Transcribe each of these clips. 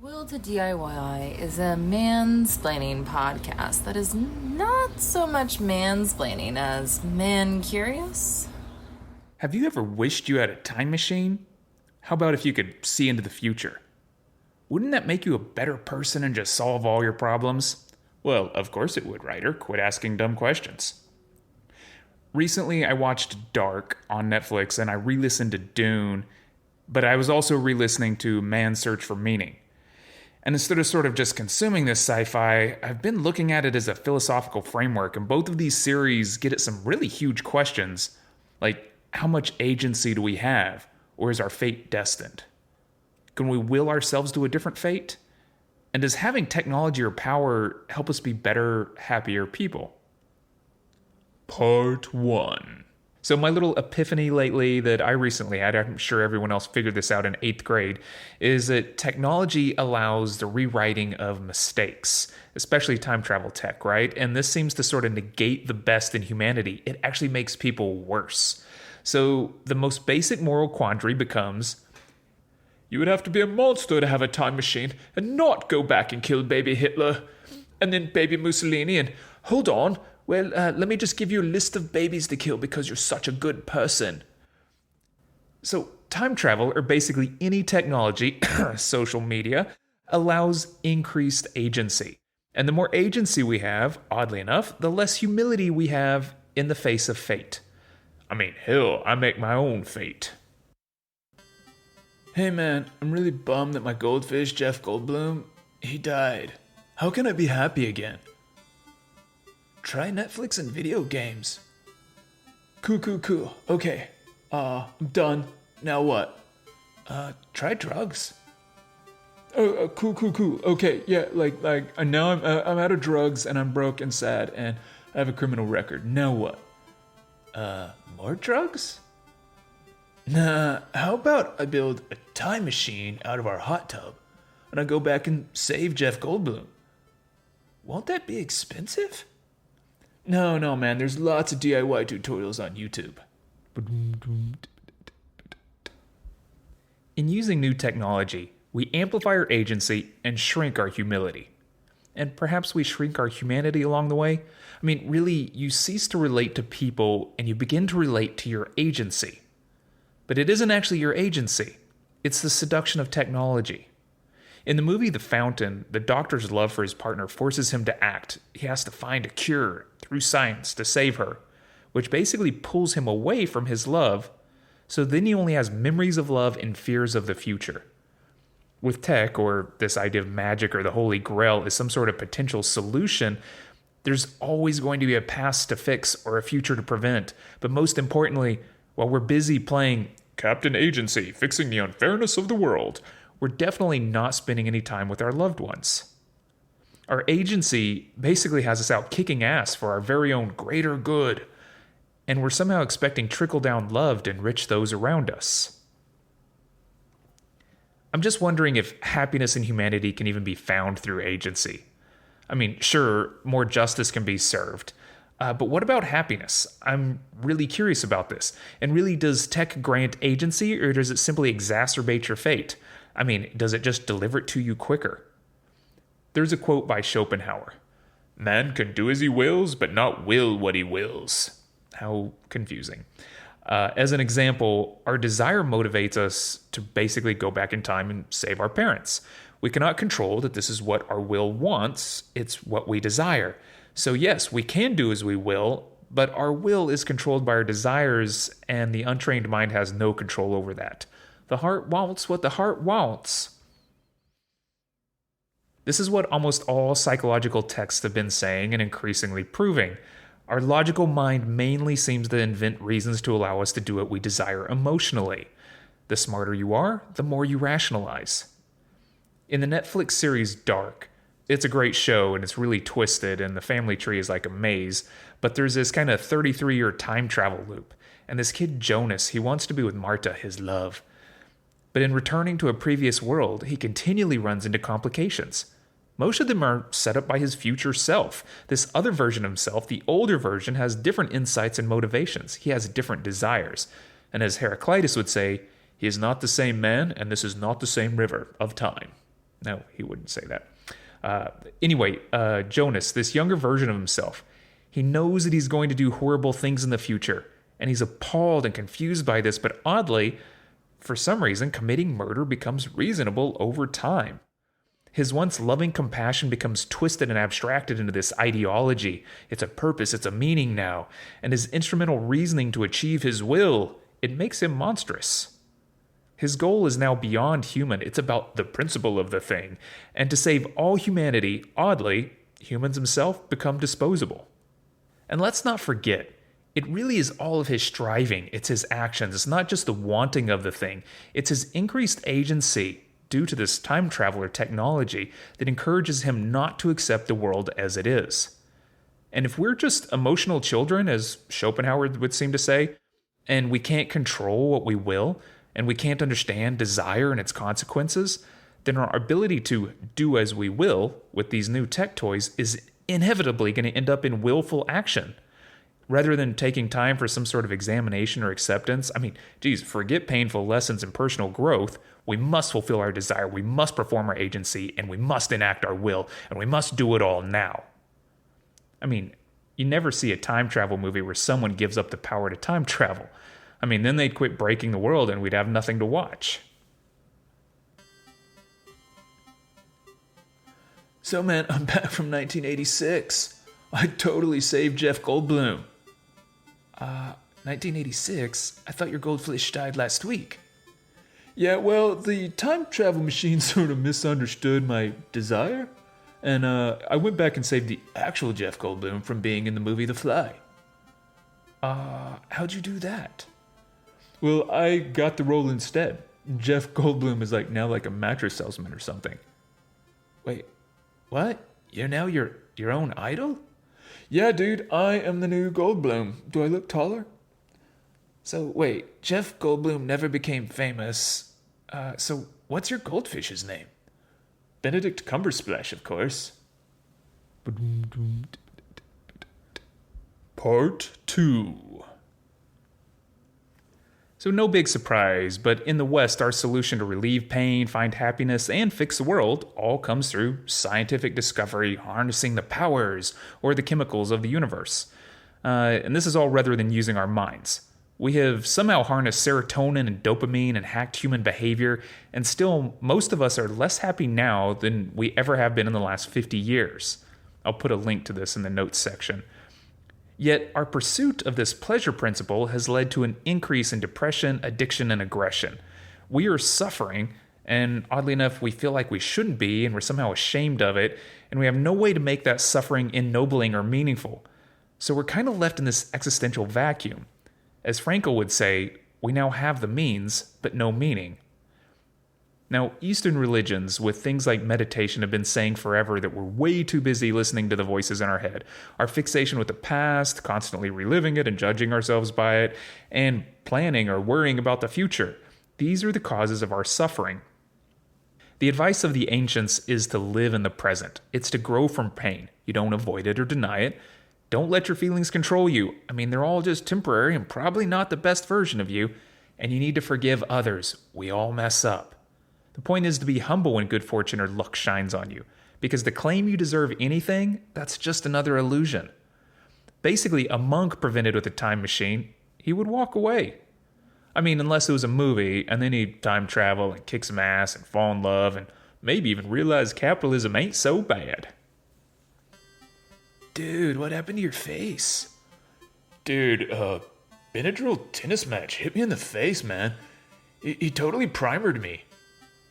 Will to DIY is a mansplaining podcast that is not so much mansplaining as man curious. Have you ever wished you had a time machine? How about if you could see into the future? Wouldn't that make you a better person and just solve all your problems? Well, of course it would, writer. Quit asking dumb questions. Recently, I watched Dark on Netflix and I re-listened to Dune, but I was also re-listening to Man's Search for Meaning. And instead of sort of just consuming this sci-fi, I've been looking at it as a philosophical framework, and both of these series get at some really huge questions, like how much agency do we have, or is our fate destined? Can we will ourselves to a different fate? And does having technology or power help us be better, happier people? Part 1. So my little epiphany lately that I recently had, I'm sure everyone else figured this out in 8th grade, is that technology allows the rewriting of mistakes, especially time travel tech, right? And this seems to sort of negate the best in humanity. It actually makes people worse. So the most basic moral quandary becomes, you would have to be a monster to have a time machine and not go back and kill baby Hitler and then baby Mussolini and, hold on, well, let me just give you a list of babies to kill because you're such a good person. So time travel, or basically any technology, social media, allows increased agency. And the more agency we have, oddly enough, the less humility we have in the face of fate. I mean, hell, I make my own fate. Hey man, I'm really bummed that my goldfish, Jeff Goldblum, he died. How can I be happy again? Try Netflix and video games. Cool. Okay. I'm done. Now what? Try drugs. Oh, cool. Okay, yeah, like, now I'm out of drugs and I'm broke and sad and I have a criminal record. Now what? More drugs? Nah, how about I build a time machine out of our hot tub and I go back and save Jeff Goldblum? Won't that be expensive? No, man, there's lots of DIY tutorials on YouTube. In using new technology, we amplify our agency and shrink our humility. And perhaps we shrink our humanity along the way. I mean, really, you cease to relate to people and you begin to relate to your agency. But it isn't actually your agency. It's the seduction of technology. In the movie The Fountain, the doctor's love for his partner forces him to act. He has to find a cure through science to save her, which basically pulls him away from his love, so then he only has memories of love and fears of the future. With tech, or this idea of magic or the Holy Grail is some sort of potential solution, there's always going to be a past to fix or a future to prevent. But most importantly, while we're busy playing Captain Agency, fixing the unfairness of the world, we're definitely not spending any time with our loved ones. Our agency basically has us out kicking ass for our very own greater good, and we're somehow expecting trickle-down love to enrich those around us. I'm just wondering if happiness and humanity can even be found through agency. I mean, sure, more justice can be served, but what about happiness? I'm really curious about this. And really, does tech grant agency, or does it simply exacerbate your fate? I mean, does it just deliver it to you quicker? There's a quote by Schopenhauer. Man can do as he wills, but not will what he wills. How confusing. As an example, our desire motivates us to basically go back in time and save our parents. We cannot control that this is what our will wants, it's what we desire. So yes, we can do as we will, but our will is controlled by our desires, and the untrained mind has no control over that. The heart wants what the heart wants. This is what almost all psychological texts have been saying and increasingly proving. Our logical mind mainly seems to invent reasons to allow us to do what we desire emotionally. The smarter you are, the more you rationalize. In the Netflix series Dark, it's a great show and it's really twisted and the family tree is like a maze, but there's this kind of 33-year time travel loop. And this kid Jonas, he wants to be with Marta, his love. But in returning to a previous world, he continually runs into complications. Most of them are set up by his future self. This other version of himself, the older version, has different insights and motivations. He has different desires. And as Heraclitus would say, He is not the same man, and this is not the same river of time. No, he wouldn't say that. Anyway, Jonas, this younger version of himself, he knows that he's going to do horrible things in the future, and he's appalled and confused by this, but oddly, for some reason, committing murder becomes reasonable over time. His once loving compassion becomes twisted and abstracted into this ideology. It's a purpose, it's a meaning now, and his instrumental reasoning to achieve his will, it makes him monstrous. His goal is now beyond human. It's about the principle of the thing. And to save all humanity, oddly, humans himself become disposable. And let's not forget, it really is all of his striving. It's his actions. It's not just the wanting of the thing. It's his increased agency due to this time traveler technology that encourages him not to accept the world as it is. And if we're just emotional children, as Schopenhauer would seem to say, and we can't control what we will, and we can't understand desire and its consequences, then our ability to do as we will with these new tech toys is inevitably going to end up in willful action. Rather than taking time for some sort of examination or acceptance, forget painful lessons in personal growth. We must fulfill our desire, we must perform our agency, and we must enact our will, and we must do it all now. You never see a time travel movie where someone gives up the power to time travel. Then they'd quit breaking the world and we'd have nothing to watch. So man, I'm back from 1986. I totally saved Jeff Goldblum. 1986? I thought your goldfish died last week. Yeah, well, the time travel machine sort of misunderstood my desire. And I went back and saved the actual Jeff Goldblum from being in the movie The Fly. How'd you do that? Well, I got the role instead. Jeff Goldblum is now like a mattress salesman or something. Wait, what? You're now your own idol? Yeah, dude, I am the new Goldblum. Do I look taller? So wait, Jeff Goldblum never became famous. So what's your goldfish's name? Benedict Cumbersplash, of course. Part 2. So no big surprise, but in the West, our solution to relieve pain, find happiness, and fix the world all comes through scientific discovery, harnessing the powers or the chemicals of the universe. And this is all rather than using our minds. We have somehow harnessed serotonin and dopamine and hacked human behavior, and still most of us are less happy now than we ever have been in the last 50 years. I'll put a link to this in the notes section. Yet our pursuit of this pleasure principle has led to an increase in depression, addiction, and aggression. We are suffering, and oddly enough, we feel like we shouldn't be, and we're somehow ashamed of it, and we have no way to make that suffering ennobling or meaningful. So we're kind of left in this existential vacuum. As Frankl would say, we now have the means, but no meaning. Now, Eastern religions, with things like meditation, have been saying forever that we're way too busy listening to the voices in our head. Our fixation with the past, constantly reliving it and judging ourselves by it, and planning or worrying about the future. These are the causes of our suffering. The advice of the ancients is to live in the present. It's to grow from pain. You don't avoid it or deny it. Don't let your feelings control you. They're all just temporary and probably not the best version of you. And you need to forgive others. We all mess up. The point is to be humble when good fortune or luck shines on you, because to claim you deserve anything, that's just another illusion. Basically, a monk prevented with a time machine, he would walk away. Unless it was a movie, and then he'd time travel and kick some ass and fall in love and maybe even realize capitalism ain't so bad. Dude, what happened to your face? Dude, Benadryl tennis match hit me in the face, man. He totally primered me.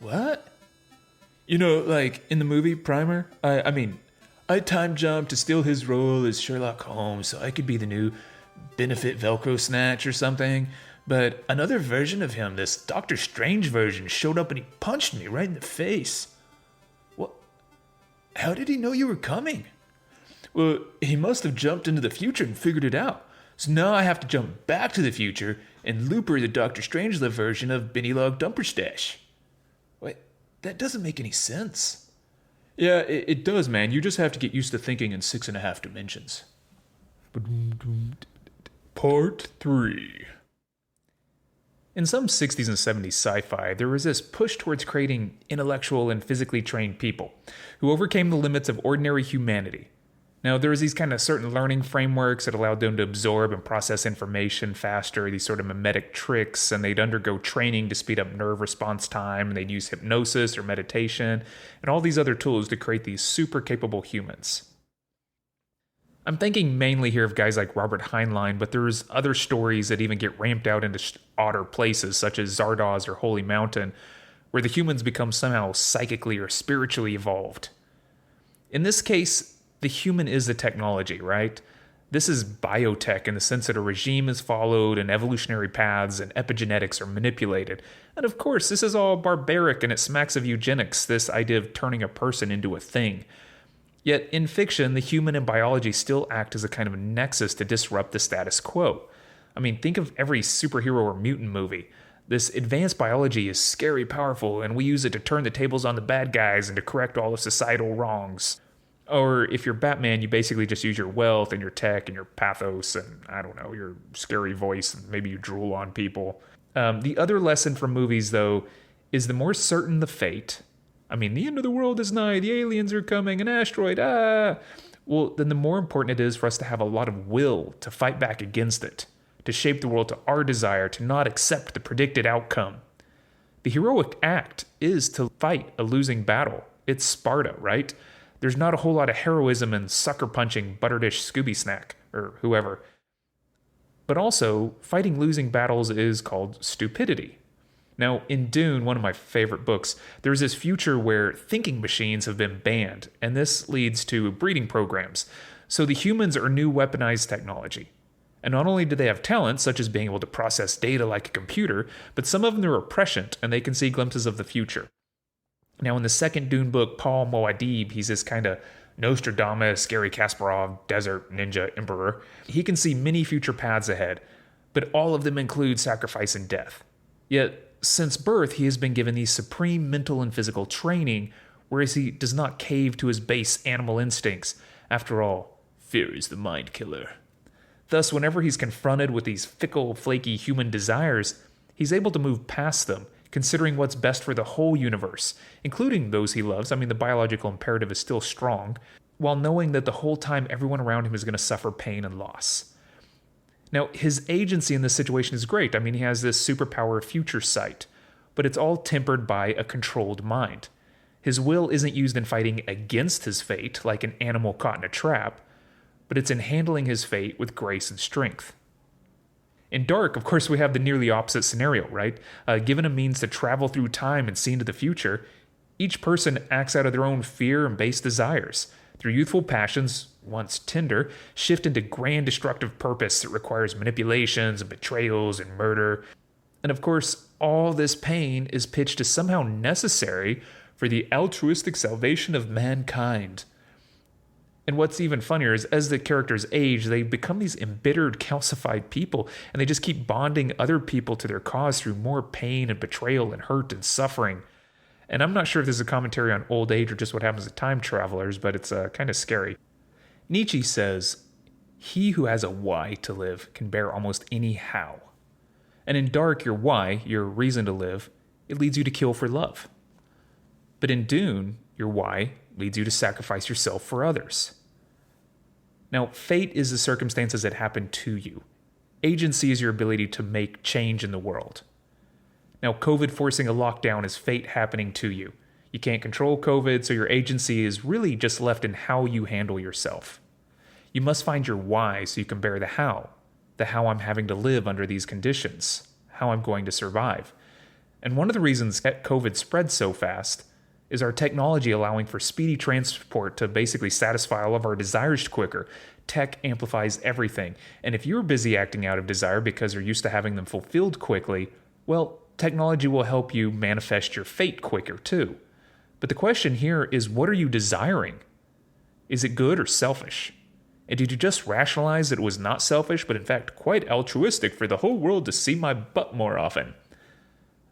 What? Like in the movie Primer? I time jumped to steal his role as Sherlock Holmes so I could be the new benefit Velcrosnatch or something. But another version of him, this Doctor Strange version, showed up and he punched me right in the face. What? How did he know you were coming? Well, he must have jumped into the future and figured it out. So now I have to jump back to the future and looper the Doctor Strangelove version of Benny Log Dumperstash. Wait, that doesn't make any sense. Yeah, it does, man. You just have to get used to thinking in 6.5 dimensions. Part 3. In some 60s and 70s sci-fi, there was this push towards creating intellectual and physically trained people who overcame the limits of ordinary humanity. Now, there was these kind of certain learning frameworks that allowed them to absorb and process information faster, these sort of mimetic tricks, and they'd undergo training to speed up nerve response time, and they'd use hypnosis or meditation, and all these other tools to create these super capable humans. I'm thinking mainly here of guys like Robert Heinlein, but there's other stories that even get ramped out into odder places, such as Zardoz or Holy Mountain, where the humans become somehow psychically or spiritually evolved. In this case, the human is the technology, right? This is biotech in the sense that a regime is followed and evolutionary paths and epigenetics are manipulated. And of course, this is all barbaric and it smacks of eugenics, this idea of turning a person into a thing. Yet in fiction, the human and biology still act as a kind of nexus to disrupt the status quo. I mean, think of every superhero or mutant movie. This advanced biology is scary powerful, and we use it to turn the tables on the bad guys and to correct all of societal wrongs. Or if you're Batman, you basically just use your wealth and your tech and your pathos and, I don't know, your scary voice, and maybe you drool on people. The other lesson from movies, though, is the more certain the fate, I mean, the end of the world is nigh, the aliens are coming, an asteroid, well, then the more important it is for us to have a lot of will to fight back against it, to shape the world to our desire, to not accept the predicted outcome. The heroic act is to fight a losing battle. It's Sparta, right? There's not a whole lot of heroism in sucker punching Butterdish Scooby Snack, or whoever. But also, fighting losing battles is called stupidity. Now, in Dune, one of my favorite books, there's this future where thinking machines have been banned, and this leads to breeding programs. So the humans are new weaponized technology. And not only do they have talents, such as being able to process data like a computer, but some of them are prescient, and they can see glimpses of the future. Now, in the second Dune book, Paul Muad'Dib, he's this kind of Nostradamus, Gary Kasparov, desert ninja emperor. He can see many future paths ahead, but all of them include sacrifice and death. Yet, since birth, he has been given these supreme mental and physical training, whereas he does not cave to his base animal instincts. After all, fear is the mind killer. Thus, whenever he's confronted with these fickle, flaky human desires, he's able to move past them, considering what's best for the whole universe, including those he loves. I mean, the biological imperative is still strong, while knowing that the whole time everyone around him is going to suffer pain and loss. Now, his agency in this situation is great. I mean, he has this superpower of future sight, but it's all tempered by a controlled mind. His will isn't used in fighting against his fate, like an animal caught in a trap, but it's in handling his fate with grace and strength. In Dark, of course, we have the nearly opposite scenario, right? Given a means to travel through time and see into the future, each person acts out of their own fear and base desires. Their youthful passions, once tender, shift into grand destructive purpose that requires manipulations and betrayals and murder. And of course, all this pain is pitched as somehow necessary for the altruistic salvation of mankind. And what's even funnier is as the characters age, they become these embittered, calcified people, and they just keep bonding other people to their cause through more pain and betrayal and hurt and suffering. And I'm not sure if this is a commentary on old age or just what happens to time travelers, but it's kind of scary. Nietzsche says, "He who has a why to live can bear almost any how." And in Dark, your why, your reason to live, it leads you to kill for love. But in Dune, your why leads you to sacrifice yourself for others. Now, fate is the circumstances that happen to you. Agency is your ability to make change in the world. Now, COVID forcing a lockdown is fate happening to you. You can't control COVID, so your agency is really just left in how you handle yourself. You must find your why so you can bear the how I'm having to live under these conditions, how I'm going to survive. And one of the reasons that COVID spread so fast is our technology allowing for speedy transport to basically satisfy all of our desires quicker. Tech amplifies everything. And if you're busy acting out of desire because you're used to having them fulfilled quickly, well, technology will help you manifest your fate quicker too. But the question here is, what are you desiring? Is it good or selfish? And did you just rationalize that it was not selfish, but in fact quite altruistic for the whole world to see my butt more often?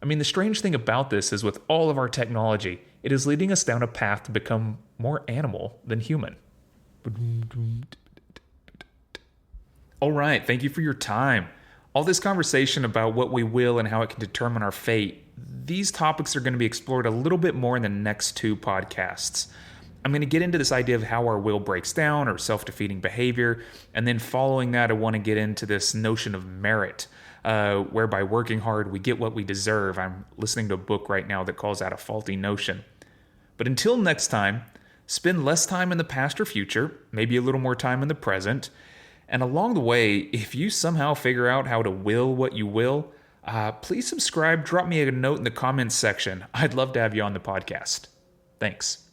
I mean, the strange thing about this is with all of our technology, it is leading us down a path to become more animal than human. All right, thank you for your time. All this conversation about what we will and how it can determine our fate, these topics are going to be explored a little bit more in the next 2 podcasts. I'm going to get into this idea of how our will breaks down or self-defeating behavior, and then following that, I want to get into this notion of merit, whereby working hard, we get what we deserve. I'm listening to a book right now that calls that a faulty notion. But until next time, spend less time in the past or future, maybe a little more time in the present. And along the way, if you somehow figure out how to will what you will, please subscribe, drop me a note in the comments section. I'd love to have you on the podcast. Thanks.